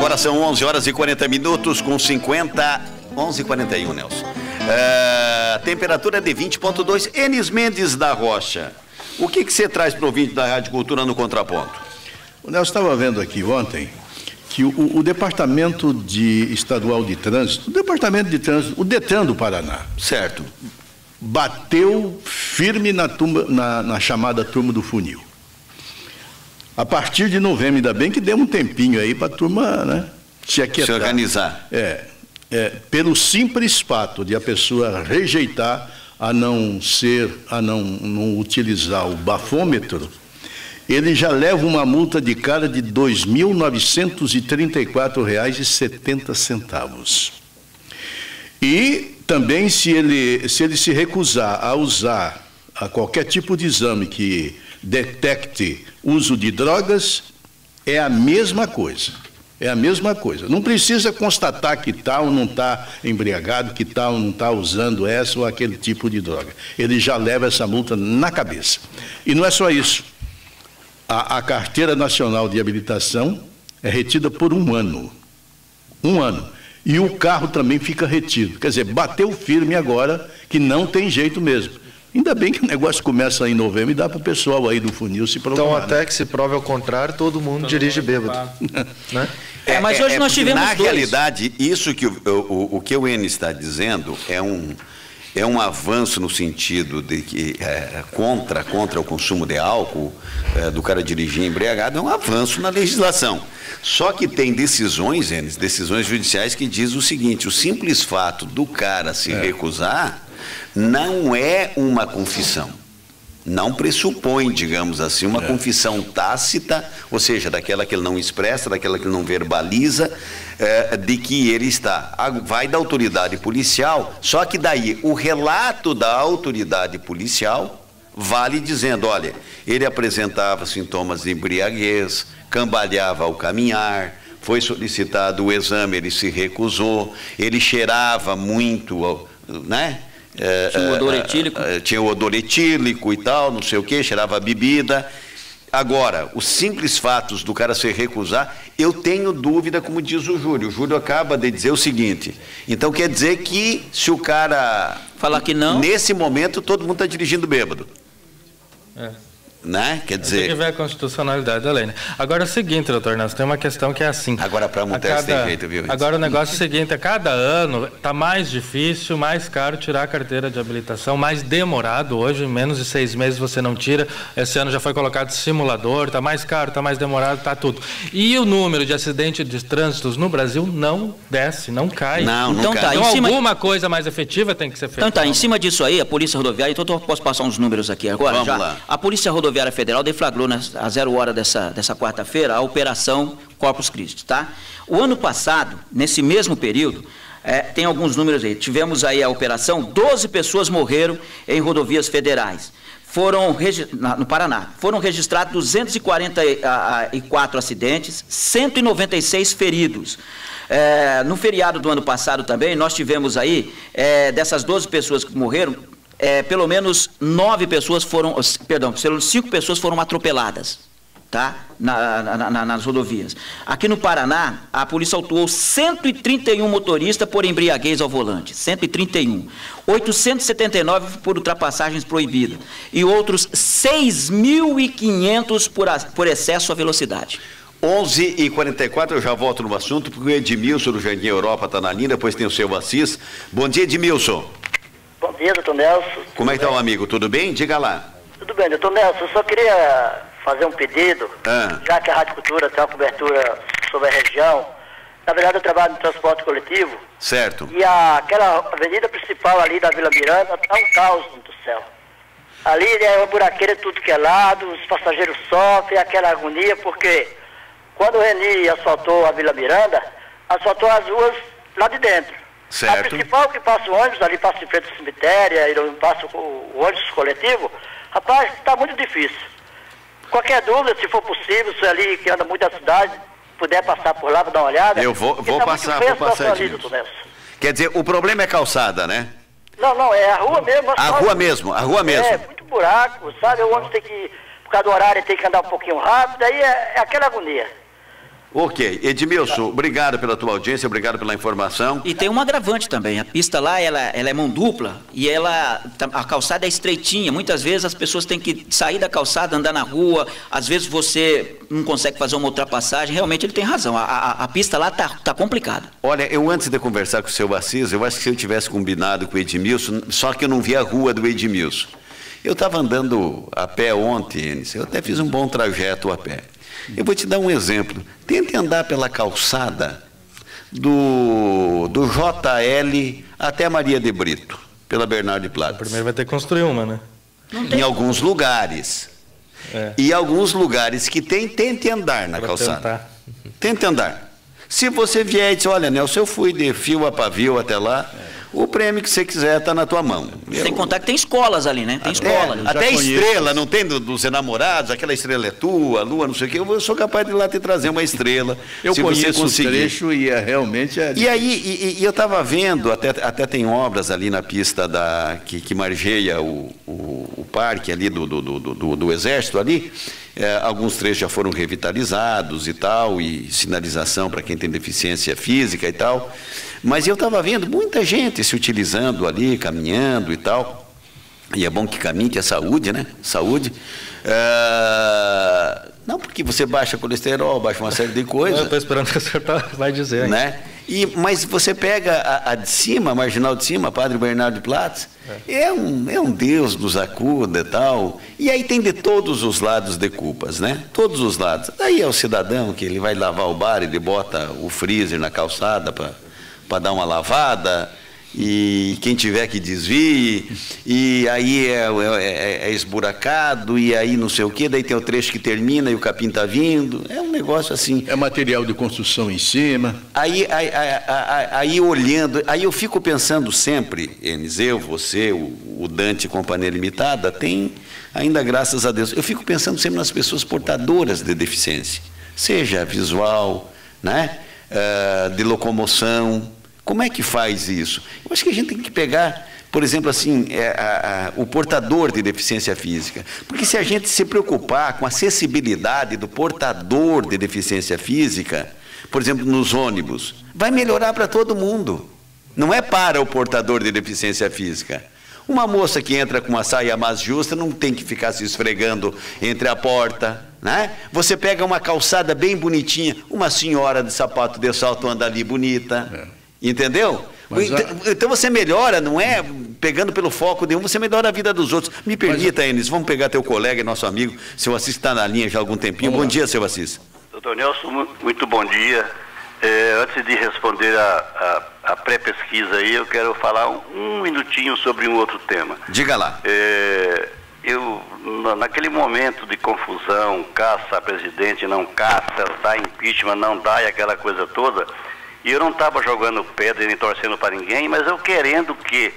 Agora são 11 horas e 40 minutos com 11h41, Nelson. Temperatura de 20,2. Enis Mendes da Rocha, o que você traz para o ouvinte da Rádio Cultura no Contraponto? O Nelson estava vendo aqui ontem que o Departamento Estadual de Trânsito, o DETRAN do Paraná, certo, bateu firme na chamada turma do funil. A partir de novembro, ainda bem que deu um tempinho aí para a turma, né, se aquietar. Se organizar. Pelo simples fato de a pessoa rejeitar a não utilizar o bafômetro, ele já leva uma multa de cara de R$ 2.934,70. E também, se ele se recusar a usar qualquer tipo de exame que detecte uso de drogas, é a mesma coisa. É a mesma coisa. Não precisa constatar que tal não está embriagado, que tal não está usando essa ou aquele tipo de droga. Ele já leva essa multa na cabeça. E não é só isso. A Carteira Nacional de Habilitação é retida por 1 ano. 1 ano. E o carro também fica retido. Quer dizer, bateu firme agora que não tem jeito mesmo. Ainda bem que o negócio começa em novembro e dá para o pessoal aí do funil se programar. Então, até que se prove ao contrário, todo mundo dirige bêbado. Né? Mas hoje nós tivemos na realidade, isso que o que o Enis está dizendo é um avanço no sentido de que contra o consumo de álcool, do cara dirigir embriagado, é um avanço na legislação. Só que tem decisões, Enis, decisões judiciais que diz o seguinte: o simples fato do cara se recusar não é uma confissão. Não pressupõe, digamos assim, uma confissão tácita, ou seja, daquela que ele não expressa, daquela que ele não verbaliza, de que ele está. Vai da autoridade policial, só que daí o relato da autoridade policial vale dizendo, olha, ele apresentava sintomas de embriaguez, cambaleava ao caminhar, foi solicitado o exame, ele se recusou, ele cheirava muito, né? Tinha o odor etílico. Tinha o odor etílico e tal, não sei o que, cheirava a bebida. Agora, os simples fatos do cara se recusar, eu tenho dúvida, como diz o Júlio. O Júlio acaba de dizer o seguinte: então quer dizer que se o cara falar que não, nesse momento todo mundo está dirigindo bêbado. Né? Quer dizer... Tem que ver a constitucionalidade da lei, né? Agora é o seguinte, doutor Nelson, tem uma questão que é assim. Agora para multar tem jeito, viu? Agora o negócio é o seguinte, a cada ano está mais difícil, mais caro tirar a carteira de habilitação, mais demorado. Hoje, em menos de 6 meses você não tira. Esse ano já foi colocado simulador, está mais caro, está mais demorado, está tudo. E o número de acidentes de trânsitos no Brasil não desce, não cai. Não então, cai. Então alguma coisa mais efetiva tem que ser feita. Então em cima disso aí, a Polícia Rodoviária, então eu posso passar uns números aqui agora? Vamos lá. A Polícia Rodoviária Federal deflagrou a 0 hora dessa quarta-feira a Operação Corpus Christi, tá? O ano passado, nesse mesmo período, tem alguns números aí. Tivemos aí a operação, 12 pessoas morreram em rodovias federais. No Paraná, foram registrados 244 acidentes, 196 feridos. No feriado do ano passado também, nós tivemos aí, dessas 12 pessoas que morreram, pelo menos 5 pessoas foram atropeladas, tá? Nas rodovias. Aqui no Paraná, a polícia autuou 131 motoristas por embriaguez ao volante, 131. 879 por ultrapassagens proibidas e outros 6.500 por excesso à velocidade. 11h44, eu já volto no assunto, porque o Edmilson do Jardim Europa está na linha, depois tem o seu Assis. Bom dia, Edmilson. Bom dia, doutor Nelson. Como é que está o amigo? Tudo bem? Diga lá. Tudo bem, doutor Nelson. Eu só queria fazer um pedido, já que a Rádio Cultura tem uma cobertura sobre a região. Na verdade, eu trabalho no transporte coletivo. Certo. E aquela avenida principal ali da Vila Miranda está um caos do céu. Ali é uma buraqueira tudo que é lado, os passageiros sofrem, aquela agonia, porque quando o Reni asfaltou a Vila Miranda, asfaltou as ruas lá de dentro. Certo. A principal que passa o ônibus, ali passa em frente ao cemitério, e não passa o ônibus coletivo, rapaz, está muito difícil. Qualquer dúvida, se for possível, se ali que anda muito da cidade, puder passar por lá para dar uma olhada. Eu vou passar ali, Quer dizer, o problema é calçada, né? Não, é a rua mesmo. A rua mesmo. É, muito buraco, sabe? O ônibus tem que, por causa do horário, tem que andar um pouquinho rápido, aí é aquela agonia. Ok. Edmilson, obrigado pela tua audiência, obrigado pela informação. E tem um agravante também. A pista lá, ela é mão dupla e a calçada é estreitinha. Muitas vezes as pessoas têm que sair da calçada, andar na rua. Às vezes você não consegue fazer uma ultrapassagem. Realmente ele tem razão. A pista lá tá complicada. Olha, eu antes de conversar com o seu Assis, eu acho que se eu tivesse combinado com o Edmilson, só que eu não vi a rua do Edmilson. Eu estava andando a pé ontem, Enes. Eu até fiz um bom trajeto a pé. Eu vou te dar um exemplo. Tente andar pela calçada do JL até Maria de Brito, pela Bernardo de Platz. Primeiro vai ter que construir uma, né? Em alguns lugares. E alguns lugares que tente andar na calçada. Tente andar. Se você vier e dizer, olha, Nelson, eu fui de fio a pavio até lá, o prêmio que você quiser está na tua mão. Sem contar que tem escolas ali, né? Tem escola ali. Até estrela, não tem dos enamorados, aquela estrela é tua, a lua, não sei o quê. Eu sou capaz de ir lá te trazer uma estrela. Eu conheço o trecho e realmente é... E aí, eu estava vendo, até tem obras ali na pista que margeia o parque ali do Exército ali. Alguns trechos já foram revitalizados e tal, e sinalização para quem tem deficiência física e tal. Mas eu estava vendo muita gente se utilizando ali, caminhando e tal. E é bom que caminhe, que é saúde, né? Saúde. Não, porque você baixa colesterol, baixa uma série de coisas. Eu estou esperando que o senhor vai dizer. Né? Mas você pega a de cima, a marginal de cima, Padre Bernardo de Platz, é um Deus nos acuda e tal. E aí tem de todos os lados de culpas, né? Todos os lados. Daí é o cidadão que ele vai lavar o bar, ele bota o freezer na calçada para dar uma lavada, e quem tiver que desvie, e aí é esburacado, e aí não sei o quê, daí tem o trecho que termina e o capim está vindo, é um negócio assim. É material de construção em cima. Aí olhando, aí eu fico pensando sempre, Enes, você, o Dante Companhia Limitada, tem ainda, graças a Deus, eu fico pensando sempre nas pessoas portadoras de deficiência, seja visual, né, de locomoção. Como é que faz isso? Eu acho que a gente tem que pegar, por exemplo, assim, o portador de deficiência física. Porque se a gente se preocupar com a acessibilidade do portador de deficiência física, por exemplo, nos ônibus, vai melhorar para todo mundo. Não é para o portador de deficiência física. Uma moça que entra com uma saia mais justa não tem que ficar se esfregando entre a porta, né? Você pega uma calçada bem bonitinha, uma senhora de sapato de salto anda ali bonita. Entendeu? Então você melhora, não é pegando pelo foco de um, você melhora a vida dos outros. Me permita, Enes, vamos pegar teu colega e nosso amigo, seu Assis está na linha já há algum tempinho. Bom dia, seu Assis. Doutor Nelson, muito bom dia. Antes de responder a pré-pesquisa aí, eu quero falar um minutinho sobre um outro tema. Diga lá. Naquele momento de confusão, caça presidente, não caça, dá impeachment, não dá, e aquela coisa toda... E eu não estava jogando pedra nem torcendo para ninguém, mas eu querendo que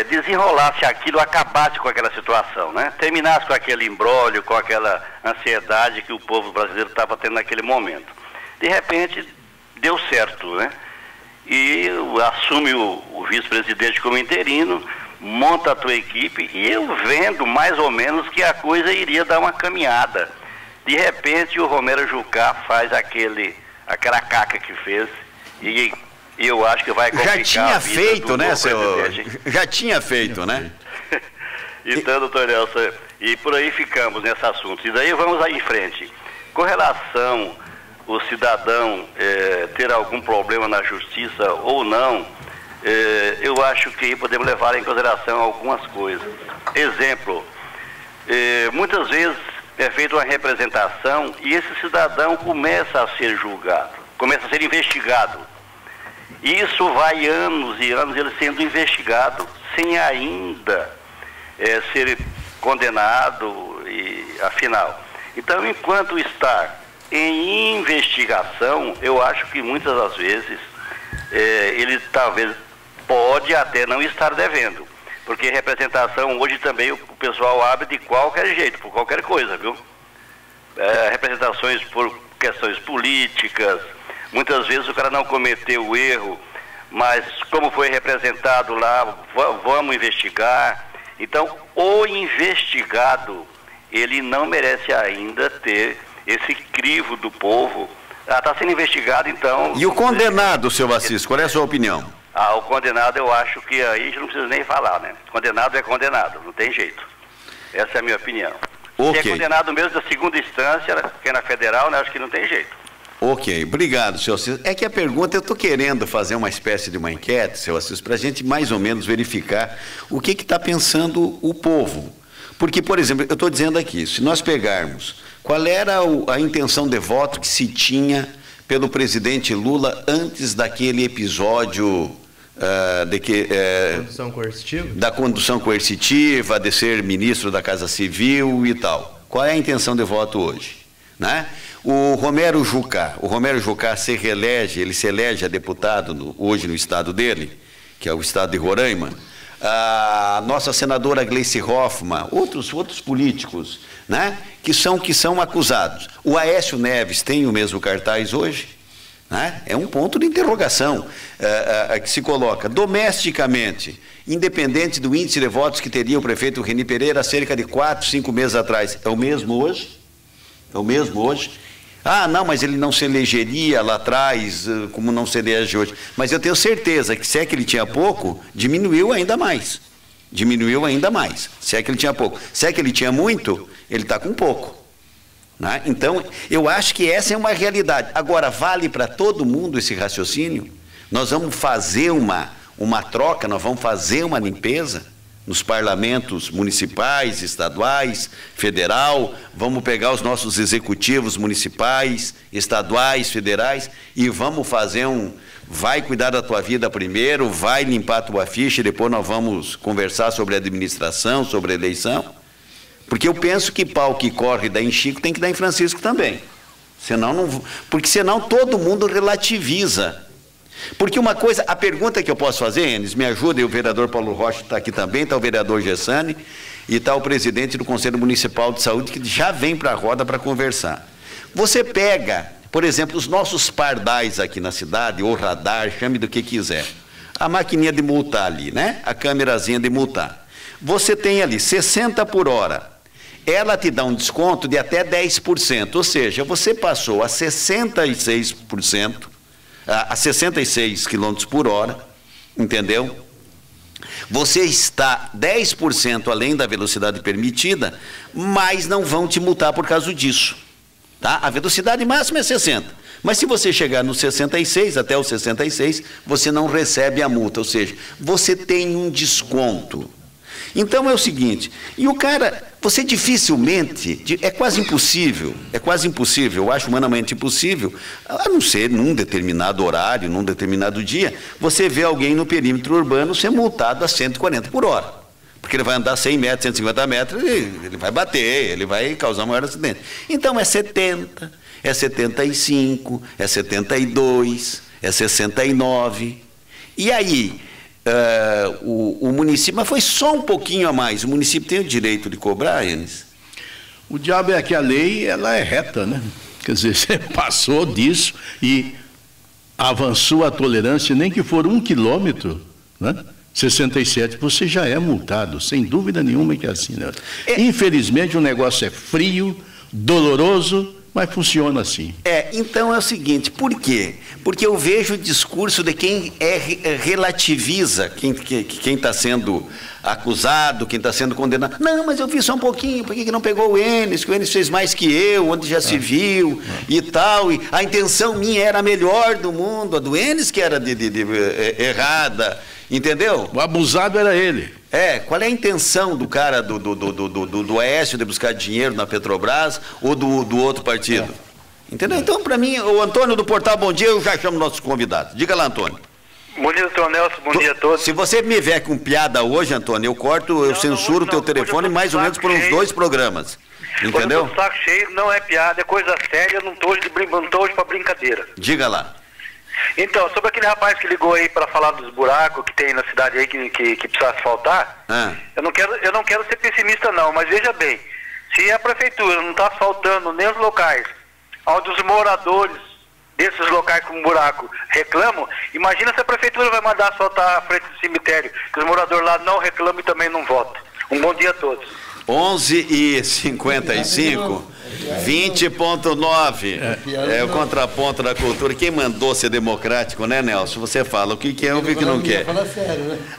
desenrolasse aquilo, acabasse com aquela situação, né? Terminasse com aquele imbróglio, com aquela ansiedade que o povo brasileiro estava tendo naquele momento. De repente, deu certo, né? E assume o vice-presidente como interino, monta a tua equipe, e eu vendo mais ou menos que a coisa iria dar uma caminhada. De repente, o Romero Jucá faz aquela caca que fez, e eu acho que vai complicar. Já tinha feito, né, seu? Já tinha feito, né? Então, doutor Nelson, e por aí ficamos nesse assunto. E daí vamos aí em frente. Com relação o cidadão ter algum problema na justiça ou não, eu acho que podemos levar em consideração algumas coisas. Exemplo, muitas vezes é feita uma representação e esse cidadão começa a ser julgado, começa a ser investigado. Isso vai anos e anos ele sendo investigado, sem ainda ser condenado, e afinal. Então, enquanto está em investigação, eu acho que muitas das vezes ele talvez pode até não estar devendo. Porque representação hoje também o pessoal abre de qualquer jeito, por qualquer coisa, viu? Representações por questões políticas. Muitas vezes o cara não cometeu o erro, mas como foi representado lá, vamos investigar. Então, o investigado, ele não merece ainda ter esse crivo do povo Está sendo investigado, então... E o condenado, seu Assis, qual é a sua opinião? O condenado, eu acho que aí a gente não precisa nem falar, né? Condenado é condenado, não tem jeito. Essa é a minha opinião. Okay. Se é condenado mesmo da segunda instância, que é na federal, né, acho que não tem jeito. Ok, obrigado, seu Assis. É que a pergunta, eu estou querendo fazer uma espécie de uma enquete, seu Assis, para a gente mais ou menos verificar o que está pensando o povo. Porque, por exemplo, eu estou dizendo aqui, se nós pegarmos qual era a intenção de voto que se tinha pelo presidente Lula antes daquele episódio Condução coercitiva? Da condução coercitiva, de ser ministro da Casa Civil e tal. Qual é a intenção de voto hoje? Né? O Romero Jucá se reelege, ele se elege a deputado hoje no estado dele, que é o estado de Roraima. A nossa senadora Gleice Hoffmann, outros políticos, né, que são acusados. O Aécio Neves tem o mesmo cartaz hoje? Né? É um ponto de interrogação que se coloca. Domesticamente, independente do índice de votos que teria o prefeito Reni Pereira cerca de 4, 5 meses atrás, é o mesmo hoje? É o mesmo hoje? Não, mas ele não se elegeria lá atrás, como não se elege hoje. Mas eu tenho certeza que se é que ele tinha pouco, diminuiu ainda mais. Diminuiu ainda mais, se é que ele tinha pouco. Se é que ele tinha muito, ele está com pouco. Né? Então, eu acho que essa é uma realidade. Agora, vale para todo mundo esse raciocínio? Nós vamos fazer uma troca, nós vamos fazer uma limpeza nos parlamentos municipais, estaduais, federal, vamos pegar os nossos executivos municipais, estaduais, federais e vamos fazer vai cuidar da tua vida primeiro, vai limpar a tua ficha e depois nós vamos conversar sobre a administração, sobre a eleição. Porque eu penso que pau que corre dá em Chico tem que dar em Francisco também. Porque senão todo mundo relativiza. Porque uma coisa, a pergunta que eu posso fazer, Enes, me ajuda, e o vereador Paulo Rocha está aqui também, está o vereador Gessani, e está o presidente do Conselho Municipal de Saúde, que já vem para a roda para conversar. Você pega, por exemplo, os nossos pardais aqui na cidade, ou radar, chame do que quiser. A maquininha de multar ali, né? A câmerazinha de multar. Você tem ali 60 por hora. Ela te dá um desconto de até 10%, ou seja, você passou a 66%, a 66 km por hora, entendeu? Você está 10% além da velocidade permitida, mas não vão te multar por causa disso. Tá? A velocidade máxima é 60, mas se você chegar no 66, até o 66, você não recebe a multa, ou seja, você tem um desconto. Então é o seguinte, e o cara, você dificilmente, é quase impossível, eu acho humanamente impossível, a não ser num determinado horário, num determinado dia, você vê alguém no perímetro urbano ser multado a 140 por hora. Porque ele vai andar 100 metros, 150 metros, ele vai bater, ele vai causar um maior acidente. Então é 70, é 75, é 72, é 69, e aí... o município, mas foi só um pouquinho a mais. O município tem o direito de cobrar, Enes? O diabo é que a lei, ela é reta, né? Quer dizer, você passou disso e avançou a tolerância, nem que for 1 quilômetro, né? 67, você já é multado, sem dúvida nenhuma que é assim, né? Infelizmente o negócio é frio, doloroso, mas funciona assim. Então é o seguinte, por quê? Porque eu vejo o discurso de quem relativiza, quem está sendo acusado, quem está sendo condenado. Não, mas eu vi só um pouquinho, por que não pegou o Enes? Que o Enes fez mais que eu, onde já se viu e tal. E a intenção minha era a melhor do mundo, a do Enes que era errada, entendeu? O abusado era ele. Qual é a intenção do cara do Aécio de buscar dinheiro na Petrobras ou do outro partido? Entendeu? Então, para mim, o Antônio do Portal Bom Dia, eu já chamo nossos convidados. Diga lá, Antônio. Bom dia, doutor Nelson, bom dia a todos. Se você me vier com piada hoje, Antônio, eu corto, eu censuro o teu telefone mais ou menos por uns 2 programas. Entendeu? O saco cheio não é piada, é coisa séria, não estou hoje para brincadeira. Diga lá. Então, sobre aquele rapaz que ligou aí para falar dos buracos que tem na cidade aí que precisa asfaltar, eu não quero ser pessimista não, mas veja bem, se a prefeitura não está asfaltando nem os locais onde os moradores desses locais com buraco reclamam, imagina se a prefeitura vai mandar asfaltar a frente do cemitério, que os moradores lá não reclamam e também não votam. Um bom dia a todos. 11h55. 20,9. É o contraponto da cultura. Quem mandou ser democrático, né, Nelson? Você fala o que quer, o que não quer.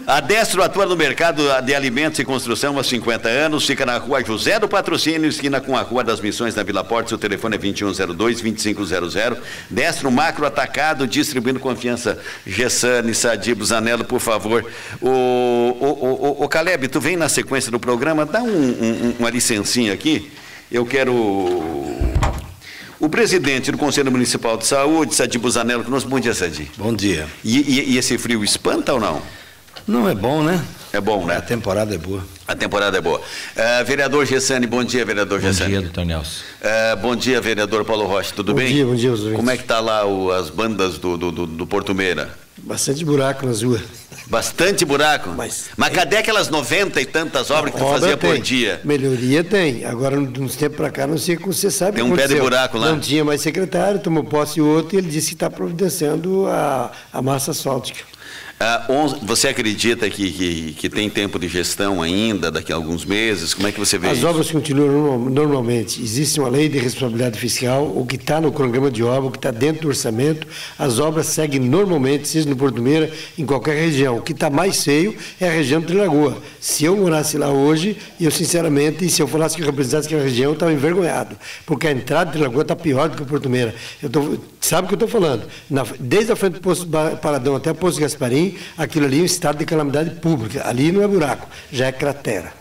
A Destro atua no mercado de alimentos e construção há 50 anos. Fica na rua José do Patrocínio, esquina com a Rua das Missões, na Vila Porto. Seu telefone é 2102-2500. Destro Macro Atacado, distribuindo confiança. Gessane, Sadi Busanello, por favor. O Caleb, tu vem na sequência do programa, dá uma licencinha aqui. Eu quero o presidente do Conselho Municipal de Saúde, Sadi Busanello, conosco. Bom dia, Sadi. Bom dia. E esse frio espanta ou não? Não, é bom, né? É bom, né? A temporada é boa. A temporada é boa. Vereador Gessane, bom dia, vereador Gessane. Bom dia, doutor Nelson. Bom dia, vereador Paulo Rocha, tudo bem? Bom dia, ouvintes. Como é que está lá as bandas do Porto Meira? Bastante buraco nas ruas. Bastante buraco? Mas cadê aquelas 90 e tantas obras que tu fazia por dia? Melhoria tem. Agora, uns tempos para cá, não sei como você sabe. Tem um pé de buraco lá? Não tinha mais secretário, tomou posse outro e ele disse que está providenciando a massa asfáltica. Você acredita que tem tempo de gestão ainda, daqui a alguns meses? Como é que você vê isso? As obras continuam normalmente. Existe uma lei de responsabilidade fiscal, o que está no cronograma de obra, o que está dentro do orçamento, as obras seguem normalmente, seja no Porto Meira, em qualquer região. O que está mais feio é a região de Trilagoa. Se eu morasse lá hoje, eu sinceramente, se eu falasse que eu representasse aquela região, eu estava envergonhado, porque a entrada de Trilagoa está pior do que o Porto Meira. Sabe o que eu estou falando? Desde a frente do Poço Paradão até o Poço Gasparim, aquilo ali é um estado de calamidade pública. Ali não é buraco, já é cratera.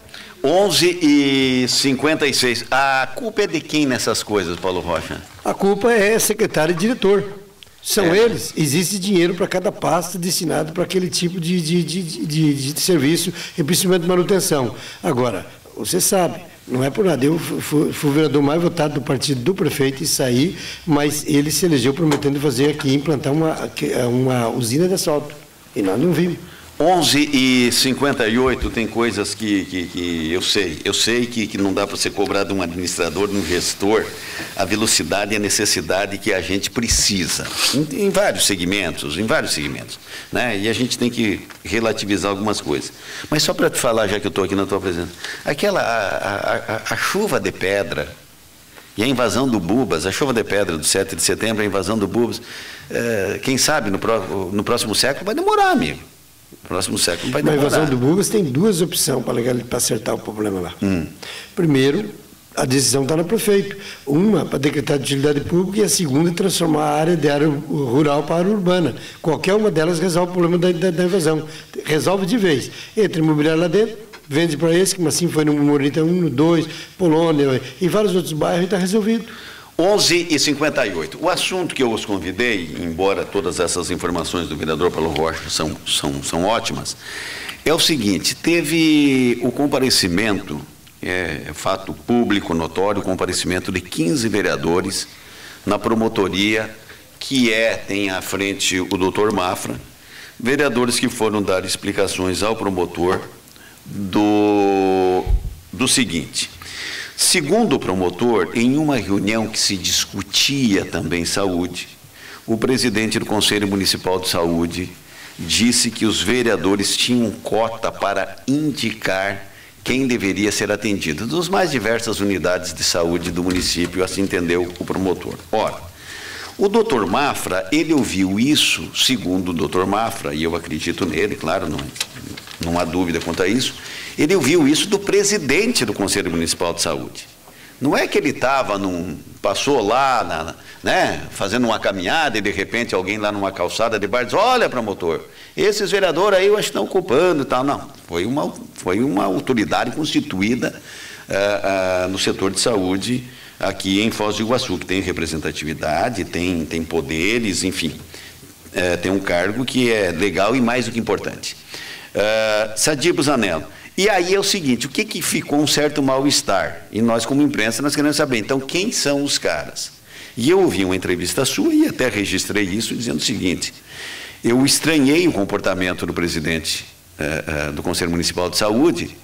11h56. A culpa é de quem nessas coisas, Paulo Rocha? A culpa é secretário e diretor. São eles. Existe dinheiro para cada pasta destinado para aquele tipo de serviço e principalmente manutenção. Agora, você sabe, não é por nada. Eu fui o vereador mais votado do partido do prefeito e saí, mas ele se elegeu prometendo fazer aqui, implantar uma usina de asfalto. E nós não vimos. 11h58, tem coisas que eu sei que não dá para ser cobrado de um administrador, de um gestor, a velocidade e a necessidade que a gente precisa, em vários segmentos, né? E a gente tem que relativizar algumas coisas. Mas só para te falar, já que eu estou aqui na tua presença, a chuva de pedra e a invasão do Bubas, a chuva de pedra do 7 de setembro, a invasão do Bubas, quem sabe no próximo século vai demorar, amigo. No próximo século vai demorar. Na invasão do Bubas tem duas opções para acertar o problema lá. Primeiro, a decisão está no prefeito. Uma para decretar de utilidade pública e a segunda é transformar a área de área rural para urbana. Qualquer uma delas resolve o problema da invasão. Resolve de vez. Entra imobiliário lá dentro, vende para esse, como assim foi no Morita 1, no 2, Polônia e vários outros bairros, e está resolvido. 11h58. O assunto que eu os convidei, embora todas essas informações do vereador Paulo Rocha são ótimas, é o seguinte: teve o comparecimento, fato público, notório, o comparecimento de 15 vereadores na promotoria que tem à frente o doutor Mafra, vereadores que foram dar explicações ao promotor do seguinte. Segundo o promotor, em uma reunião que se discutia também saúde, o presidente do Conselho Municipal de Saúde disse que os vereadores tinham cota para indicar quem deveria ser atendido, das mais diversas unidades de saúde do município, assim entendeu o promotor. Ora, o doutor Mafra, ele ouviu isso, segundo o doutor Mafra, e eu acredito nele, claro, não há dúvida quanto a isso, ele ouviu isso do presidente do Conselho Municipal de Saúde. Não é que ele passou lá, fazendo uma caminhada e de repente alguém lá numa calçada de bar diz: olha, promotor, esses vereadores aí eu acho que estão ocupando e tal. Não, foi uma autoridade constituída no setor de saúde aqui em Foz do Iguaçu, que tem representatividade, tem poderes, enfim, tem um cargo que é legal e mais do que importante. Sadi Busanello. E aí é o seguinte, o que ficou um certo mal-estar? E nós, como imprensa, nós queremos saber, então, quem são os caras? E eu ouvi uma entrevista sua e até registrei isso, dizendo o seguinte: eu estranhei o comportamento do presidente do Conselho Municipal de Saúde,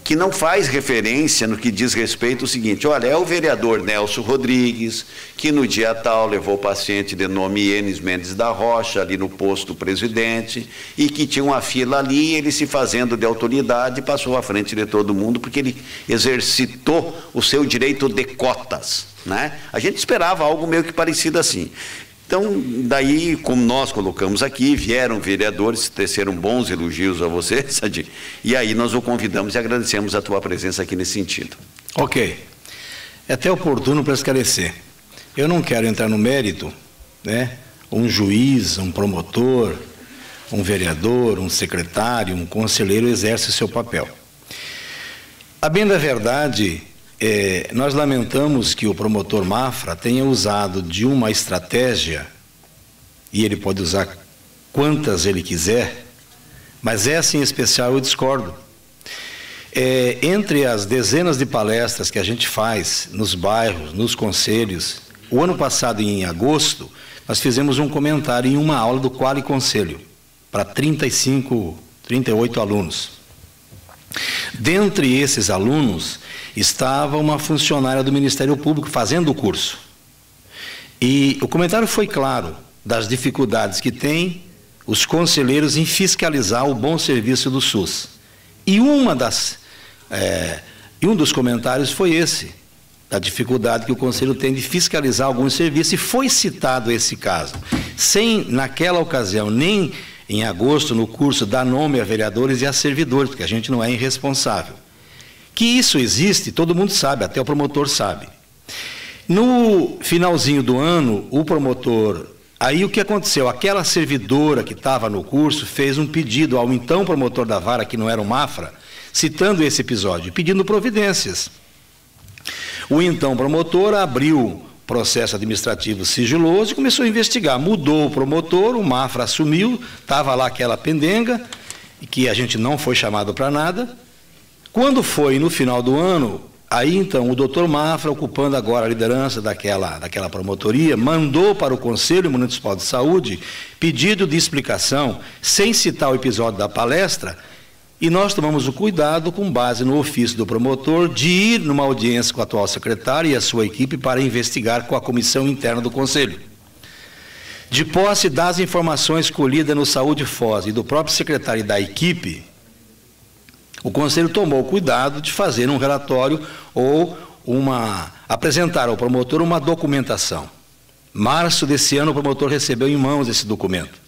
que não faz referência no que diz respeito ao seguinte: olha, é o vereador Nelson Rodrigues, que no dia tal levou o paciente de nome Enes Mendes da Rocha, ali no posto do presidente, e que tinha uma fila ali, ele se fazendo de autoridade, passou à frente de todo mundo, porque ele exercitou o seu direito de cotas, né? A gente esperava algo meio que parecido assim. Então, daí, como nós colocamos aqui, vieram vereadores, teceram bons elogios a você, Sadi, e aí nós o convidamos e agradecemos a tua presença aqui nesse sentido. Ok. É até oportuno para esclarecer. Eu não quero entrar no mérito, né? Um juiz, um promotor, um vereador, um secretário, um conselheiro exerce o seu papel. A bem da verdade, nós lamentamos que o promotor Mafra tenha usado de uma estratégia, e ele pode usar quantas ele quiser, mas essa em especial eu discordo. Entre as dezenas de palestras que a gente faz nos bairros, nos conselhos, o ano passado, em agosto, nós fizemos um comentário em uma aula do Quali Conselho, para 38 alunos. Dentre esses alunos, estava uma funcionária do Ministério Público fazendo o curso. E o comentário foi claro das dificuldades que têm os conselheiros em fiscalizar o bom serviço do SUS. E um dos comentários foi esse, da dificuldade que o conselho tem de fiscalizar alguns serviços, e foi citado esse caso. Sem, naquela ocasião, nem em agosto, no curso, dar nome a vereadores e a servidores, porque a gente não é irresponsável. Que isso existe, todo mundo sabe, até o promotor sabe. No finalzinho do ano, o promotor, aí o que aconteceu? Aquela servidora que estava no curso fez um pedido ao então promotor da vara, que não era o Mafra, citando esse episódio, pedindo providências. O então promotor abriu processo administrativo sigiloso e começou a investigar. Mudou o promotor, o Mafra assumiu, estava lá aquela pendenga, que a gente não foi chamado para nada. Quando foi no final do ano, aí então o doutor Mafra, ocupando agora a liderança daquela promotoria, mandou para o Conselho Municipal de Saúde pedido de explicação, sem citar o episódio da palestra, e nós tomamos o cuidado, com base no ofício do promotor, de ir numa audiência com a atual secretária e a sua equipe para investigar com a comissão interna do Conselho. De posse das informações colhidas no Saúde Foz e do próprio secretário e da equipe, o Conselho tomou o cuidado de fazer um relatório ou apresentar ao promotor uma documentação. Março desse ano, o promotor recebeu em mãos esse documento.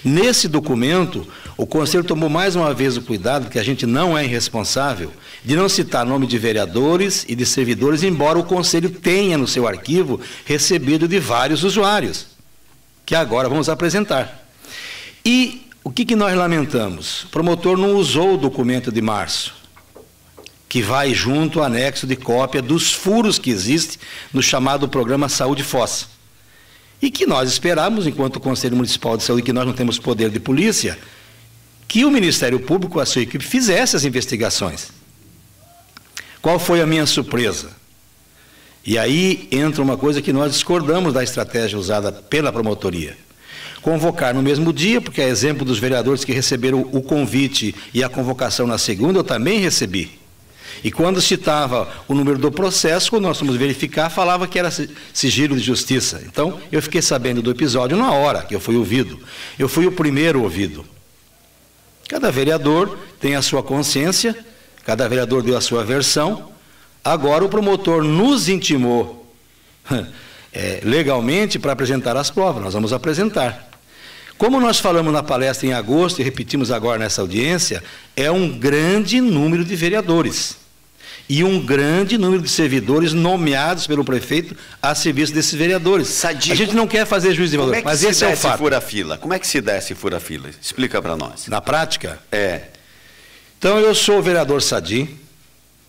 Nesse documento, o Conselho tomou mais uma vez o cuidado, que a gente não é irresponsável, de não citar nome de vereadores e de servidores, embora o Conselho tenha no seu arquivo recebido de vários usuários, que agora vamos apresentar. E o que nós lamentamos? O promotor não usou o documento de março, que vai junto ao anexo de cópia dos furos que existem no chamado programa Saúde Foz. E que nós esperamos, enquanto Conselho Municipal de Saúde, que nós não temos poder de polícia, que o Ministério Público, a sua equipe, fizesse as investigações. Qual foi a minha surpresa? E aí entra uma coisa que nós discordamos da estratégia usada pela promotoria. Convocar no mesmo dia, porque é exemplo dos vereadores que receberam o convite e a convocação na segunda, eu também recebi. E quando citava o número do processo, quando nós fomos verificar, falava que era sigilo de justiça. Então, eu fiquei sabendo do episódio na hora que eu fui ouvido. Eu fui o primeiro ouvido. Cada vereador tem a sua consciência, cada vereador deu a sua versão. Agora o promotor nos intimou legalmente para apresentar as provas. Nós vamos apresentar. Como nós falamos na palestra em agosto e repetimos agora nessa audiência, é um grande número de vereadores e um grande número de servidores nomeados pelo prefeito a serviço desses vereadores. Sadio, a gente não quer fazer juízo de valor, mas esse é o fato. Fura-fila? Como é que se dá esse fura-fila? Explica para nós. Na prática? Então, eu sou o vereador Sadi,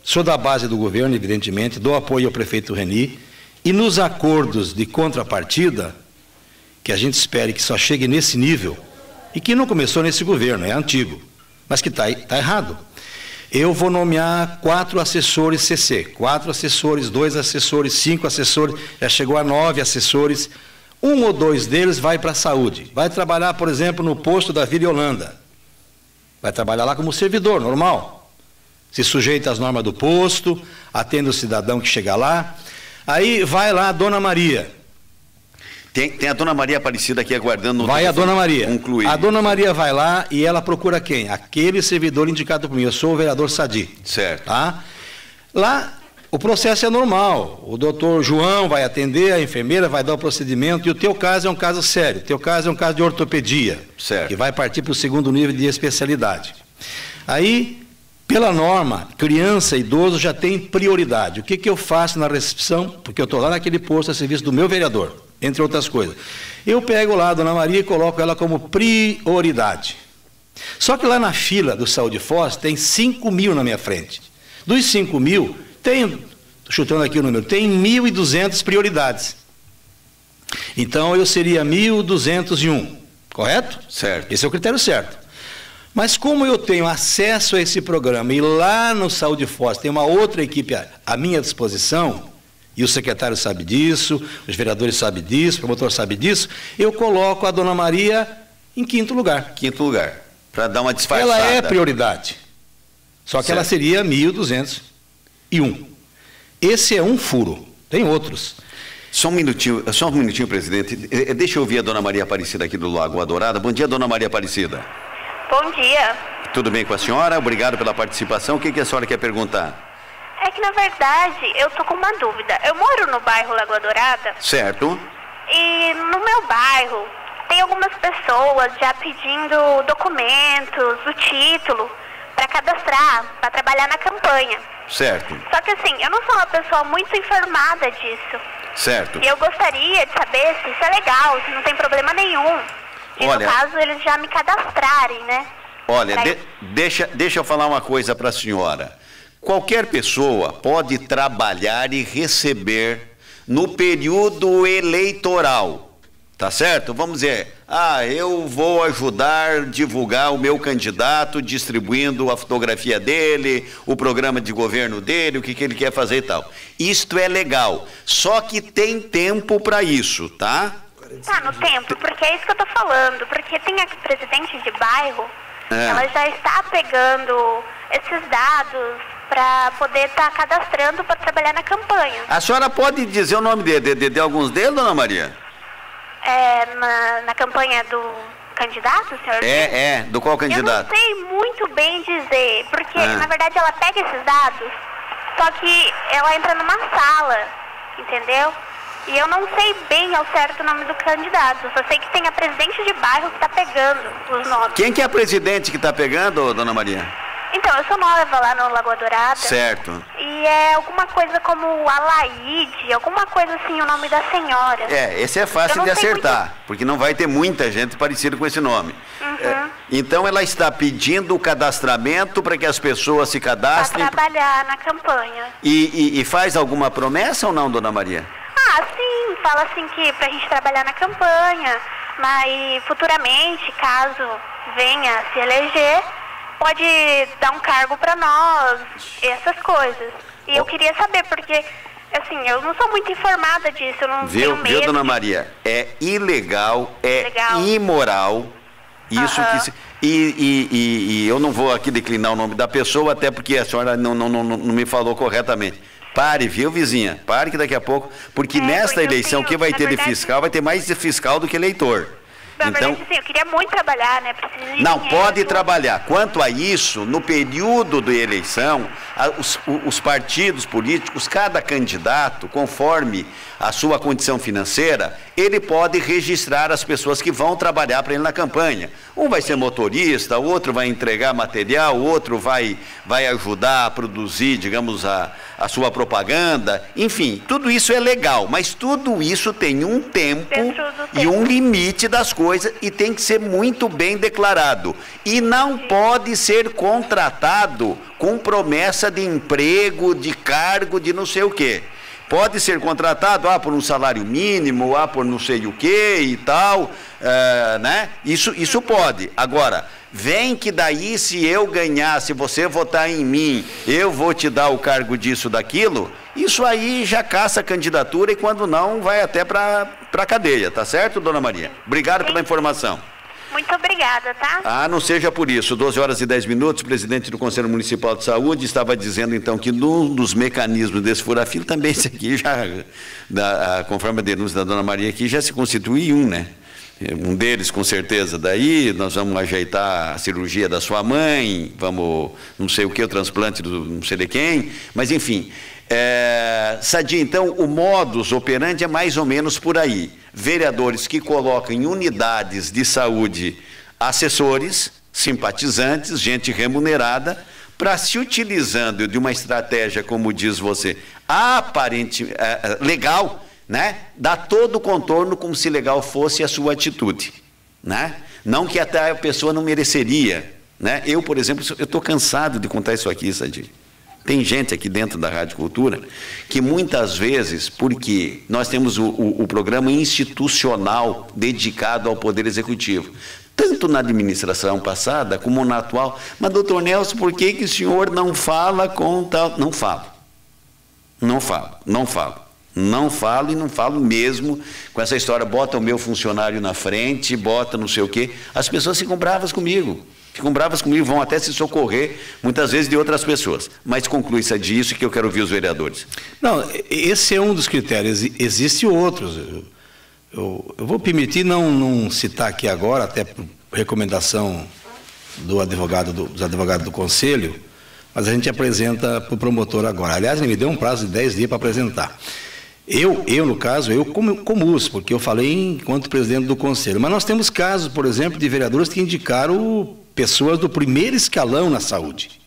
sou da base do governo, evidentemente, dou apoio ao prefeito Reni, e nos acordos de contrapartida, que a gente espere que só chegue nesse nível, e que não começou nesse governo, é antigo, mas que está errado. Eu vou nomear 4 assessores CC, 4 assessores, 2 assessores, 5 assessores, já chegou a 9 assessores, 1 ou 2 deles vai para a saúde, vai trabalhar, por exemplo, no posto da Vila Holanda, vai trabalhar lá como servidor, normal. se sujeita às normas do posto, atende o cidadão que chega lá. Aí vai lá a Dona Maria. Tem a Dona Maria Aparecida aqui aguardando. Vai a Dona Maria. Concluir. A Dona Maria vai lá e ela procura quem? Aquele servidor indicado por mim. Eu sou o vereador Sadi. Certo. Tá? Lá, o processo é normal. O doutor João vai atender, a enfermeira vai dar o procedimento, e o teu caso é um caso sério. O teu caso é um caso de ortopedia. Certo. Que vai partir para o segundo nível de especialidade. Aí, pela norma, criança e idoso já tem prioridade. O que eu faço na recepção? Porque eu estou lá naquele posto a serviço do meu vereador, entre outras coisas. Eu pego lá a Dona Maria e coloco ela como prioridade. Só que lá na fila do Saúde Foz tem 5.000 na minha frente. Dos 5.000, estou chutando aqui o número, tem 1.200 prioridades. Então eu seria 1.201, correto? Certo. Esse é o critério certo. Mas como eu tenho acesso a esse programa e lá no Saúde Foz tem uma outra equipe à minha disposição, e o secretário sabe disso, os vereadores sabem disso, o promotor sabe disso, eu coloco a Dona Maria em quinto lugar. Quinto lugar, para dar uma disfarçada. Ela é prioridade, só que certo. Ela seria 1.201. Esse é um furo, tem outros. Só um minutinho, presidente. Deixa eu ouvir a Dona Maria Aparecida aqui do Lagoa Dourada. Bom dia, Dona Maria Aparecida. Bom dia. Tudo bem com a senhora? Obrigado pela participação. O que a senhora quer perguntar? É que, na verdade, eu tô com uma dúvida. Eu moro no bairro Lagoa Dourada. Certo. E no meu bairro tem algumas pessoas já pedindo documentos, o título, para cadastrar, para trabalhar na campanha. Certo. Só que assim, eu não sou uma pessoa muito informada disso. Certo. E eu gostaria de saber se isso é legal, se não tem problema nenhum. E olha, no caso, eles já me cadastrarem, né? Olha, deixa eu falar uma coisa para a senhora. Qualquer pessoa pode trabalhar e receber no período eleitoral, tá certo? Vamos dizer, eu vou ajudar a divulgar o meu candidato, distribuindo a fotografia dele, o programa de governo dele, o que ele quer fazer e tal. Isto é legal, só que tem tempo para isso, tá? Tá no tempo, porque é isso que eu tô falando, porque tem a presidente de bairro, ela já está pegando esses dados para poder estar cadastrando para trabalhar na campanha. A senhora pode dizer o nome de alguns deles, Dona Maria? Na campanha do candidato, senhor? Do qual candidato? Eu não sei muito bem dizer, porque na verdade ela pega esses dados, só que ela entra numa sala, entendeu? E eu não sei bem ao certo o nome do candidato, só sei que tem a presidente de bairro que está pegando os nomes. Quem que é a presidente que está pegando, Dona Maria? Então, eu sou nova lá no Lagoa Dourada. Certo. E é alguma coisa como Alaide, alguma coisa assim, o nome da senhora. Esse é fácil de acertar, porque não vai ter muita gente parecida com esse nome. Uhum. Então, ela está pedindo o cadastramento para que as pessoas se cadastrem. Para trabalhar na campanha. E faz alguma promessa ou não, Dona Maria? Sim, fala assim que pra gente trabalhar na campanha, mas futuramente, caso venha se eleger, pode dar um cargo para nós, essas coisas. E eu queria saber, porque, assim, eu não sou muito informada disso, eu não tenho medo. Viu, Dona Maria? É ilegal, imoral, isso que... E eu não vou aqui declinar o nome da pessoa, até porque a senhora não me falou corretamente. Pare, viu, vizinha? Pare que daqui a pouco, porque nesta eleição que vai ter de fiscal, vai ter mais de fiscal do que eleitor. Na verdade, sim, eu queria muito trabalhar, né? Preciso de não, dinheiro, pode trabalhar. Quanto a isso, no período de eleição, os partidos políticos, cada candidato, conforme a sua condição financeira, ele pode registrar as pessoas que vão trabalhar para ele na campanha. Um vai ser motorista, outro vai entregar material, outro vai ajudar a produzir, digamos, a sua propaganda. Enfim, tudo isso é legal, mas tudo isso tem um tempo e um limite das coisas e tem que ser muito bem declarado. E não pode ser contratado com promessa de emprego, de cargo, de não sei o quê. Pode ser contratado por um salário mínimo, por não sei o quê e tal, né? Isso pode. Agora, vem que daí se eu ganhar, se você votar em mim, eu vou te dar o cargo disso, daquilo, isso aí já caça a candidatura e quando não, vai até para a cadeia, tá certo, Dona Maria? Obrigado pela informação. Muito obrigada, tá? Ah, não seja por isso. 12h10, o presidente do Conselho Municipal de Saúde estava dizendo, então, que num dos mecanismos desse fura-fila, também esse aqui já, conforme a denúncia da dona Maria aqui, já se constitui né? Um deles, com certeza, daí nós vamos ajeitar a cirurgia da sua mãe, vamos, não sei o que, o transplante do não sei de quem, mas enfim. Sadia, então, o modus operandi é mais ou menos por aí. Vereadores que colocam em unidades de saúde assessores, simpatizantes, gente remunerada, para se utilizando de uma estratégia, como diz você, aparente, legal, né? Dá todo o contorno como se legal fosse a sua atitude, né? Não que até a pessoa não mereceria, né? Eu, por exemplo, eu estou cansado de contar isso aqui, Sadia. Tem gente aqui dentro da Rádio Cultura que muitas vezes, porque nós temos o programa institucional dedicado ao Poder Executivo, tanto na administração passada como na atual, mas, doutor Nelson, por que o senhor não fala com tal... Não falo e não falo mesmo com essa história, bota o meu funcionário na frente, bota não sei o quê. As pessoas ficam bravas comigo, vão até se socorrer, muitas vezes, de outras pessoas. Mas conclui isso disso que eu quero ouvir os vereadores. Não, esse é um dos critérios, existem outros. Eu vou permitir não citar aqui agora, até por recomendação dos advogados do Conselho, mas a gente apresenta para o promotor agora. Aliás, ele me deu um prazo de 10 dias para apresentar. No caso, como uso, porque eu falei enquanto presidente do Conselho. Mas nós temos casos, por exemplo, de vereadores que indicaram pessoas do primeiro escalão na saúde.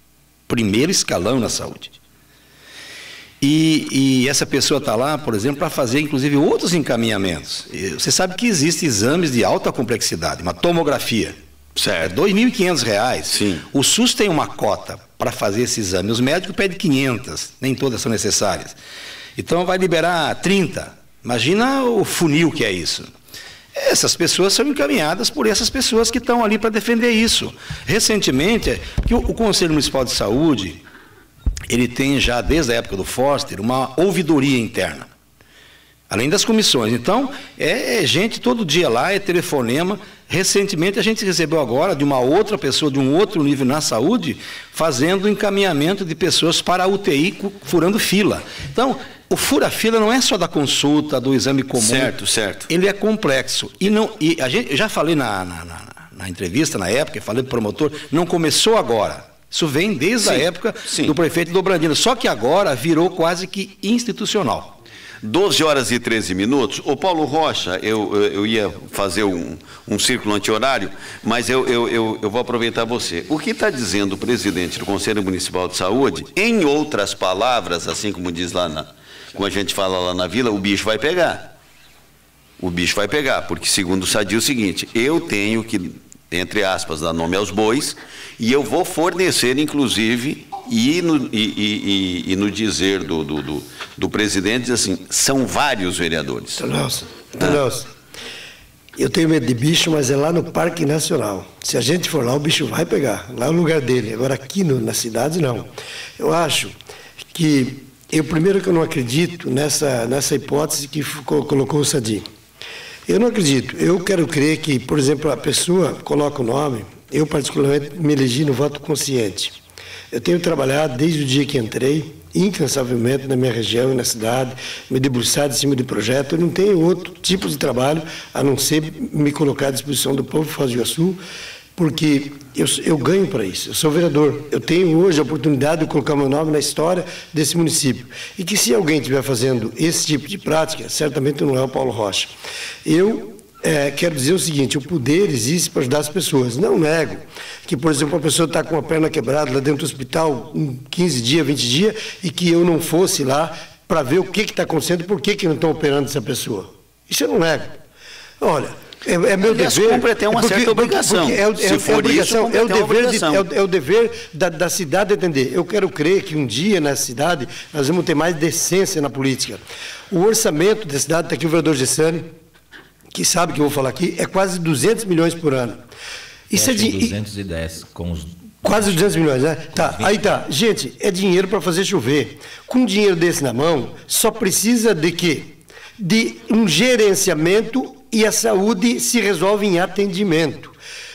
E essa pessoa está lá, por exemplo, para fazer, inclusive, outros encaminhamentos. Você sabe que existem exames de alta complexidade, uma tomografia. Certo. É R$ 2.500. Sim. O SUS tem uma cota para fazer esse exame. Os médicos pedem 500, nem todas são necessárias. Então vai liberar 30. Imagina o funil que é isso. Essas pessoas são encaminhadas por essas pessoas que estão ali para defender isso. Recentemente, porque o Conselho Municipal de Saúde, ele tem já, desde a época do Foster, uma ouvidoria interna. Além das comissões. Então, é gente todo dia lá, é telefonema. Recentemente, a gente recebeu agora de uma outra pessoa, de um outro nível na saúde, fazendo encaminhamento de pessoas para a UTI, furando fila. Então, o fura-fila não é só da consulta, do exame comum. Certo. Ele é complexo. E eu já falei na entrevista, na época, falei para o promotor, não começou agora. Isso vem desde a época do prefeito Dobrandino. Só que agora virou quase que institucional. 12h13. Ô Paulo Rocha, eu ia fazer um círculo anti-horário, mas eu vou aproveitar você. O que está dizendo o presidente do Conselho Municipal de Saúde, em outras palavras, assim como diz lá, como a gente fala lá na vila, o bicho vai pegar. Porque segundo o Sadia é o seguinte, eu tenho que, entre aspas, dar nome aos bois, e eu vou fornecer, inclusive, e no dizer do presidente, diz assim, são vários vereadores. Nelson, eu tenho medo de bicho, mas é lá no Parque Nacional. Se a gente for lá, o bicho vai pegar. Lá é o lugar dele. Agora, aqui na cidade, não. Eu acho que... primeiro que eu não acredito nessa hipótese que colocou o Sadia. Eu não acredito. Eu quero crer que, por exemplo, a pessoa coloca o nome, eu particularmente me elegi no voto consciente. Eu tenho trabalhado desde o dia que entrei, incansavelmente na minha região e na cidade, me debruçado em cima de projeto. Eu não tenho outro tipo de trabalho a não ser me colocar à disposição do povo de Foz do Iguaçu, porque eu ganho para isso. Eu sou vereador. Eu tenho hoje a oportunidade de colocar meu nome na história desse município. E que se alguém estiver fazendo esse tipo de prática, certamente não é o Paulo Rocha. Eu quero dizer o seguinte, o poder existe para ajudar as pessoas. Não nego que, por exemplo, a pessoa está com a perna quebrada lá dentro do hospital 15 dias, 20 dias, e que eu não fosse lá para ver o que está acontecendo, por que não estão operando essa pessoa. Isso eu não nego. Olha, é meu dever. Cumpre até uma certa obrigação. É o dever da cidade atender. Eu quero crer que um dia na cidade nós vamos ter mais decência na política. O orçamento da cidade, está aqui o vereador Gessani, que sabe que eu vou falar aqui, é quase 200 milhões por ano. Isso é de 210 com os... Quase 200 milhões, né? Tá, aí tá. Gente, é dinheiro para fazer chover. Com dinheiro desse na mão, só precisa de quê? De um gerenciamento e a saúde se resolve em atendimento.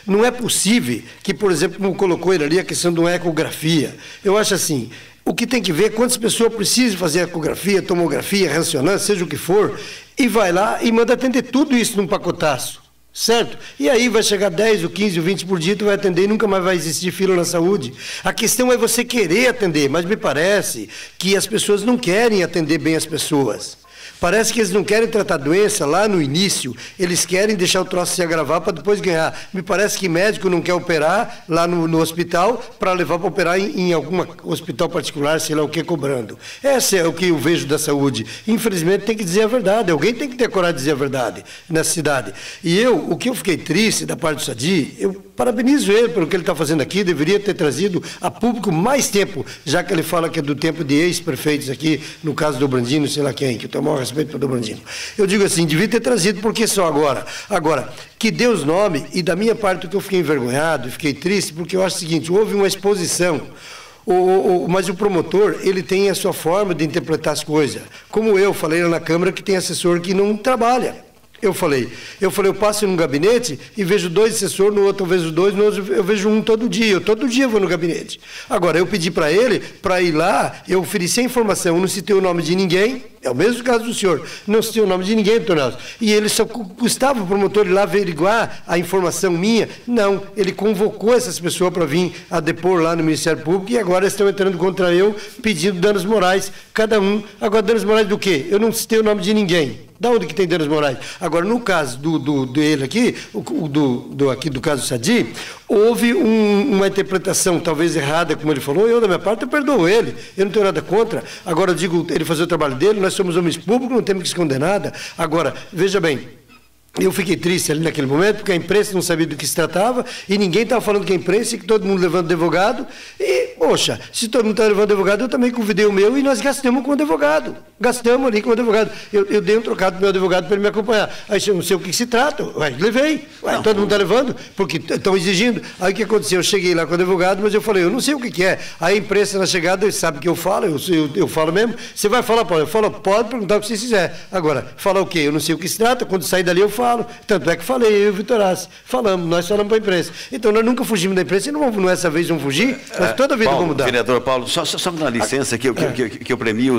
Não é possível que, por exemplo, como colocou ele ali, a questão de uma ecografia. Eu acho assim, o que tem que ver é quantas pessoas precisam fazer ecografia, tomografia, ressonância, seja o que for, e vai lá e manda atender tudo isso num pacotaço. Certo? E aí vai chegar 10, ou 15, ou 20 por dia, tu vai atender e nunca mais vai existir fila na saúde. A questão é você querer atender, mas me parece que as pessoas não querem atender bem as pessoas. Parece que eles não querem tratar a doença lá no início, eles querem deixar o troço se agravar para depois ganhar. Me parece que médico não quer operar lá no hospital para levar para operar em algum hospital particular, sei lá o que, cobrando. Esse é o que eu vejo da saúde. Infelizmente tem que dizer a verdade, alguém tem que ter coragem de dizer a verdade nessa cidade. E o que eu fiquei triste da parte do Sadi, eu parabenizo ele pelo que ele está fazendo aqui, deveria ter trazido a público mais tempo, já que ele fala que é do tempo de ex-prefeitos aqui, no caso do Brandino, sei lá quem, que eu tenho o maior respeito pelo Brandino. Eu digo assim, devia ter trazido, porque só agora? Agora, que Deus nome, e da minha parte o que eu fiquei envergonhado, fiquei triste, porque eu acho o seguinte, houve uma exposição, mas o promotor, ele tem a sua forma de interpretar as coisas. Como eu falei lá na Câmara que tem assessor que não trabalha. Eu falei, eu passo num gabinete e vejo 2 assessores, no outro eu vejo 2, no outro eu vejo um todo dia. Eu todo dia vou no gabinete. Agora, eu pedi para ele, para ir lá, eu ofereci a informação, eu não citei o nome de ninguém, é o mesmo caso do senhor, não citei o nome de ninguém, doutor Nelson. E ele só custava o promotor ir lá averiguar a informação minha? Não, ele convocou essas pessoas para vir a depor lá no Ministério Público e agora estão entrando contra eu, pedindo danos morais, cada um. Agora, danos morais do quê? Eu não citei o nome de ninguém. Da onde que tem danos morais? Agora, no caso dele aqui, aqui do caso do Sadi, houve uma interpretação talvez errada, como ele falou, eu da minha parte eu perdoo ele, eu não tenho nada contra. Agora eu digo, ele fazer o trabalho dele, nós somos homens públicos, não temos que esconder nada. Agora, veja bem, eu fiquei triste ali naquele momento, porque a imprensa não sabia do que se tratava, e ninguém estava falando que a imprensa, e que todo mundo levando advogado, e, poxa, se todo mundo está levando advogado, eu também convidei o meu, e nós gastamos com o advogado. Gastamos ali com o advogado. Eu dei um trocado para o meu advogado para ele me acompanhar. Aí eu não sei o que se trata, levei. Todo mundo está levando, porque estão exigindo. Aí o que aconteceu? Eu cheguei lá com o advogado, mas eu falei, eu não sei o que é. Aí a imprensa na chegada, eles sabem que eu falo, eu falo mesmo. Você vai falar, Paulo? Eu falo, pode perguntar o que você quiser. Agora, falar o quê? Eu não sei o que se trata, quando sair dali eu falo. Tanto é que falei, eu e o Vitorazzi, nós falamos para a imprensa. Então, nós nunca fugimos da imprensa, e não essa vez vamos fugir, nós toda vez vamos mudar. Vereador Paulo, só me dá licença que eu premio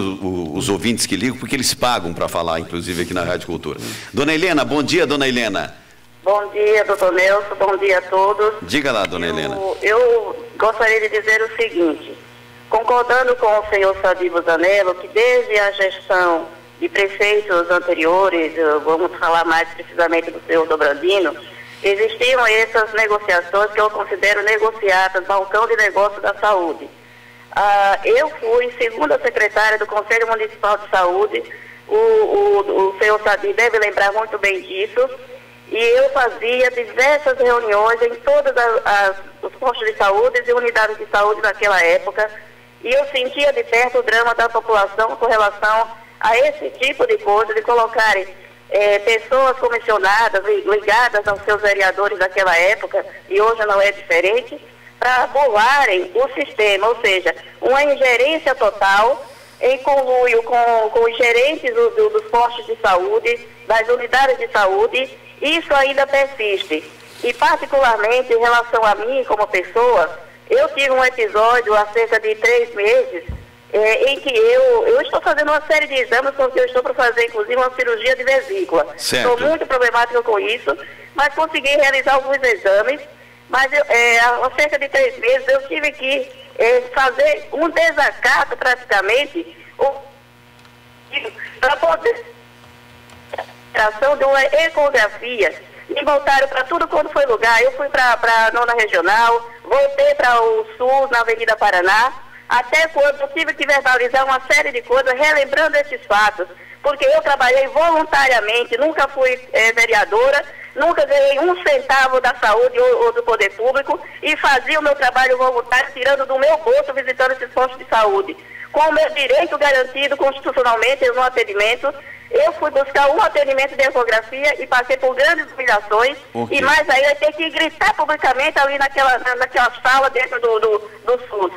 os ouvintes que ligam, porque eles pagam para falar, inclusive aqui na Rádio Cultura. Dona Helena, bom dia, dona Helena. Bom dia, doutor Nelson, bom dia a todos. Diga lá, dona Helena. Eu gostaria de dizer o seguinte, concordando com o senhor Sadi Busanello, que desde a gestão de prefeitos anteriores, vamos falar mais precisamente do senhor Dobrandino, existiam essas negociações que eu considero negociadas, balcão de negócio da saúde. Eu fui segunda secretária do Conselho Municipal de Saúde, o senhor Sadi deve lembrar muito bem disso, e eu fazia diversas reuniões em todos os postos de saúde e unidades de saúde naquela época, e eu sentia de perto o drama da população com relação a esse tipo de coisa, de colocarem pessoas comissionadas, ligadas aos seus vereadores daquela época, e hoje não é diferente, para bolarem o sistema, ou seja, uma ingerência total em conluio com os gerentes dos postos de saúde, das unidades de saúde. Isso ainda persiste. E particularmente em relação a mim como pessoa, eu tive um episódio há cerca de 3 meses, em que eu estou fazendo uma série de exames, porque eu estou para fazer, inclusive, uma cirurgia de vesícula. Estou muito problemática com isso, mas consegui realizar alguns exames, mas há cerca de 3 meses eu tive que fazer um desacato, praticamente, para poder de uma ecografia. Me voltaram para tudo quando foi lugar. Eu fui para a 9ª Regional, voltei para o Sul, na Avenida Paraná, até quando eu tive que verbalizar uma série de coisas, relembrando esses fatos, porque eu trabalhei voluntariamente, nunca fui vereadora, nunca ganhei um centavo da saúde ou do poder público, e fazia o meu trabalho voluntário, tirando do meu bolso, visitando esses postos de saúde. Com o meu direito garantido constitucionalmente no atendimento, eu fui buscar um atendimento de ecografia e passei por grandes humilhações, e mais aí eu ter que gritar publicamente ali naquela sala dentro do SUS.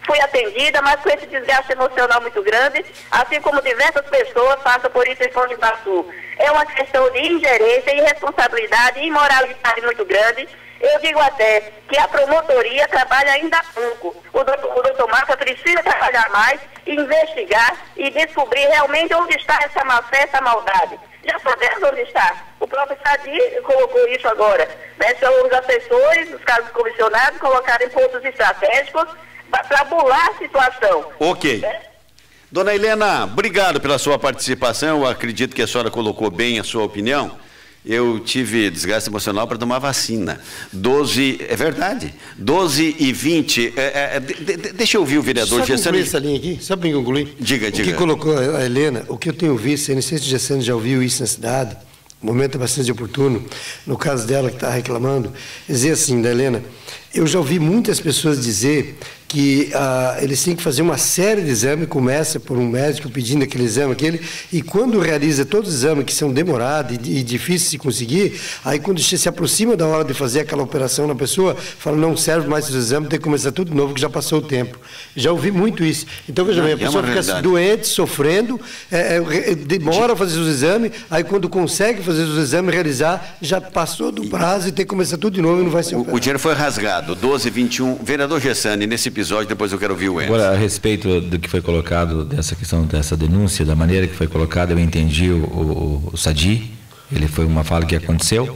fui atendida, mas com esse desgaste emocional muito grande, assim como diversas pessoas passam por isso em Foz do Iguaçu. É uma questão de ingerência, irresponsabilidade e imoralidade muito grande. Eu digo até que a promotoria trabalha ainda pouco. O doutor Mafra precisa trabalhar mais, investigar e descobrir realmente onde está essa má-fé, essa maldade. Já sabemos onde está. O próprio Sadi colocou isso agora. Né? São os assessores, os casos comissionados, colocarem pontos estratégicos para bular a situação. Ok. Né? Dona Helena, obrigado pela sua participação. Eu acredito que a senhora colocou bem a sua opinião. Eu tive desgaste emocional para tomar vacina. 12, é verdade, 12h20. Deixa eu ouvir o vereador Gessani. Só concluir essa linha aqui, só para concluir. Diga. O que colocou a Helena, o que eu tenho visto, eu não sei se o Gessani já ouviu isso na cidade, o momento é bastante oportuno, no caso dela que está reclamando, dizer assim, da Helena, eu já ouvi muitas pessoas dizer que eles têm que fazer uma série de exames, começa por um médico pedindo aquele exame, e quando realiza todos os exames que são demorados e difíceis de conseguir, aí quando se aproxima da hora de fazer aquela operação na pessoa, fala, não serve mais os exames, tem que começar tudo de novo, que já passou o tempo. Já ouvi muito isso. Então, veja bem, a pessoa fica doente, sofrendo, demora a fazer os exames, aí quando consegue fazer os exames, realizar, já passou do prazo e tem que começar tudo de novo e não vai ser operado. O dinheiro foi rasgado, 12h21. Vereador Gessani, nesse episódio, depois eu quero ouvir o Enzo. Agora, a respeito do que foi colocado, dessa questão, dessa denúncia, da maneira que foi colocada, eu entendi o Sadi, ele foi uma fala que aconteceu.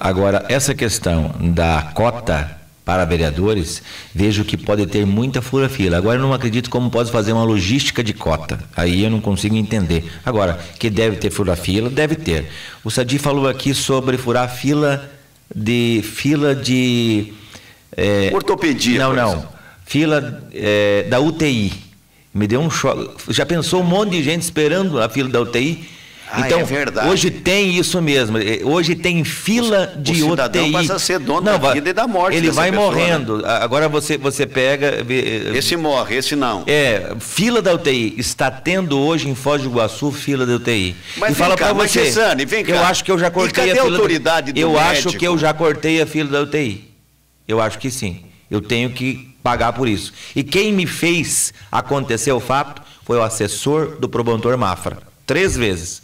Agora, essa questão da cota para vereadores, vejo que pode ter muita fura-fila. Agora, eu não acredito como pode fazer uma logística de cota. Aí eu não consigo entender. Agora, que deve ter fura-fila, deve ter. O Sadi falou aqui sobre furar fila de ortopedia. Não. Fila da UTI. Me deu um choque. Já pensou um monte de gente esperando a fila da UTI? Então, é verdade. Hoje tem isso mesmo. Hoje tem fila de UTI. O cidadão passa a ser dono da vida e da morte. Ele vai pessoa, morrendo. Né? Agora você pega... Esse morre, esse não. Fila da UTI. Está tendo hoje em Foz do Iguaçu fila da UTI. Mas e fala para você, Gessani, vem cá. Eu acho que eu já cortei a fila. A autoridade do médico? Acho que eu já cortei a fila da UTI. Eu acho que sim. Eu tenho que pagar por isso. E quem me fez acontecer o fato foi o assessor do promotor Mafra. 3 vezes.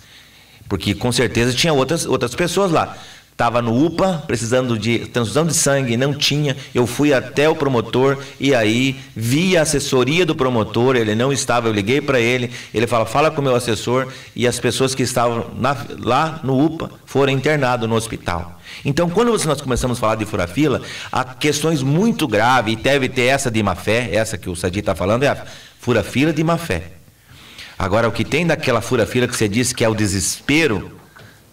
Porque com certeza tinha outras pessoas lá. Estava no UPA, precisando de transfusão de sangue, não tinha. Eu fui até o promotor e aí vi a assessoria do promotor, ele não estava, eu liguei para ele, ele fala com o meu assessor, e as pessoas que estavam lá no UPA foram internadas no hospital. Então, quando nós começamos a falar de fura-fila, há questões muito graves, e deve ter essa de má-fé, essa que o Sadi está falando, é a fura-fila de má-fé. Agora, o que tem daquela fura-fila que você disse que é o desespero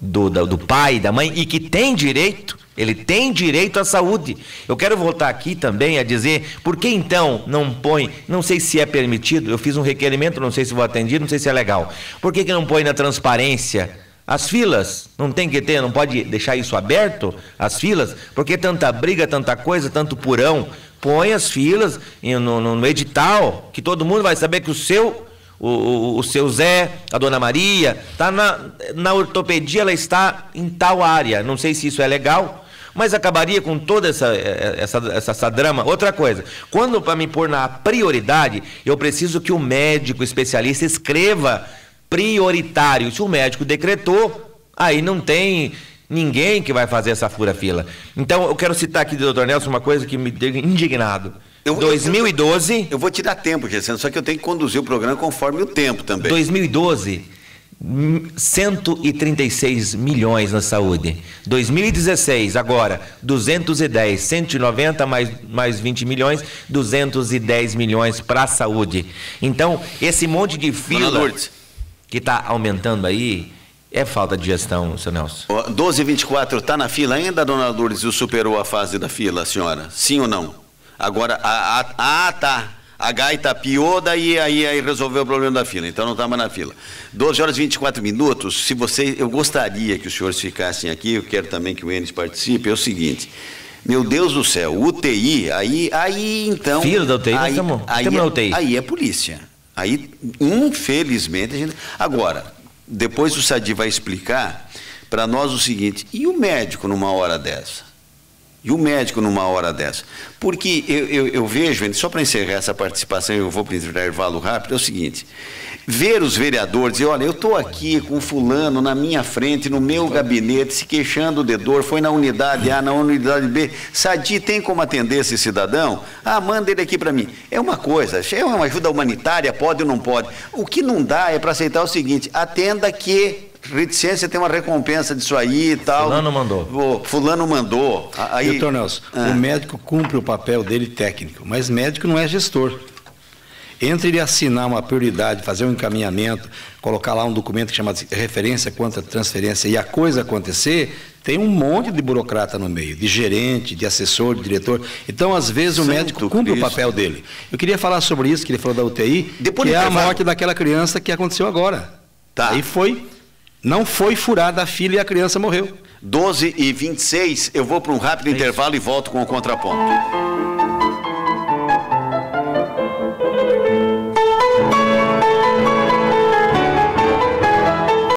do pai, da mãe, e que tem direito, ele tem direito à saúde. Eu quero voltar aqui também a dizer, por que então não põe, não sei se é permitido, eu fiz um requerimento, não sei se vou atender, não sei se é legal. Por que não põe na transparência as filas? Não tem que ter, não pode deixar isso aberto, as filas? Porque tanta briga, tanta coisa, tanto purão. Põe as filas no edital, que todo mundo vai saber que o seu Zé, a dona Maria, está na ortopedia, ela está em tal área. Não sei se isso é legal, mas acabaria com toda essa drama. Outra coisa, quando para me pôr na prioridade, eu preciso que o médico especialista escreva prioritário. Se o médico decretou, aí não tem ninguém que vai fazer essa fura-fila. Então, eu quero citar aqui, doutor Nelson, uma coisa que me deixa indignado. 2012... Eu vou te dar tempo, Gessani, só que eu tenho que conduzir o programa conforme o tempo também. 2012, 136 milhões na saúde. 2016, agora, 210, 190 mais 20 milhões, 210 milhões para a saúde. Então, esse monte de fila que está aumentando aí, é falta de gestão, seu Nelson. 12h24, está na fila ainda, dona Lourdes, e superou a fase da fila, senhora? Sim ou não? Agora, tá. A gaita piou, daí aí resolveu o problema da fila, então não está mais na fila. 12h24, eu gostaria que os senhores ficassem aqui, eu quero também que o Enes participe, é o seguinte, meu Deus do céu, UTI, aí então... Fila da UTI, nós estamos na UTI. Aí é polícia, aí infelizmente a gente... Agora, depois o Sadi vai explicar para nós o seguinte, e o médico numa hora dessa? E o médico numa hora dessa. Porque eu vejo, só para encerrar essa participação, eu vou para o intervalo rápido, é o seguinte: ver os vereadores dizer, olha, eu estou aqui com fulano na minha frente, no meu gabinete, se queixando de dor, foi na unidade A, na unidade B, Sadi tem como atender esse cidadão? Ah, manda ele aqui para mim. É uma coisa, é uma ajuda humanitária, pode ou não pode? O que não dá é para aceitar o seguinte: atenda que reticência tem uma recompensa disso aí e tal. Fulano mandou. Fulano mandou. Aí, Doutor Nelson, o médico cumpre o papel dele técnico, mas médico não é gestor. Entre ele assinar uma prioridade, fazer um encaminhamento, colocar lá um documento que chama de referência quanto à transferência e a coisa acontecer, tem um monte de burocrata no meio, de gerente, de assessor, de diretor. Então, às vezes, o médico cumpre o papel dele. Eu queria falar sobre isso, que ele falou da UTI, que é a morte daquela criança que aconteceu agora. Tá. Aí não foi furada a fila e a criança morreu. 12h26, eu vou para um rápido intervalo e volto com o contraponto.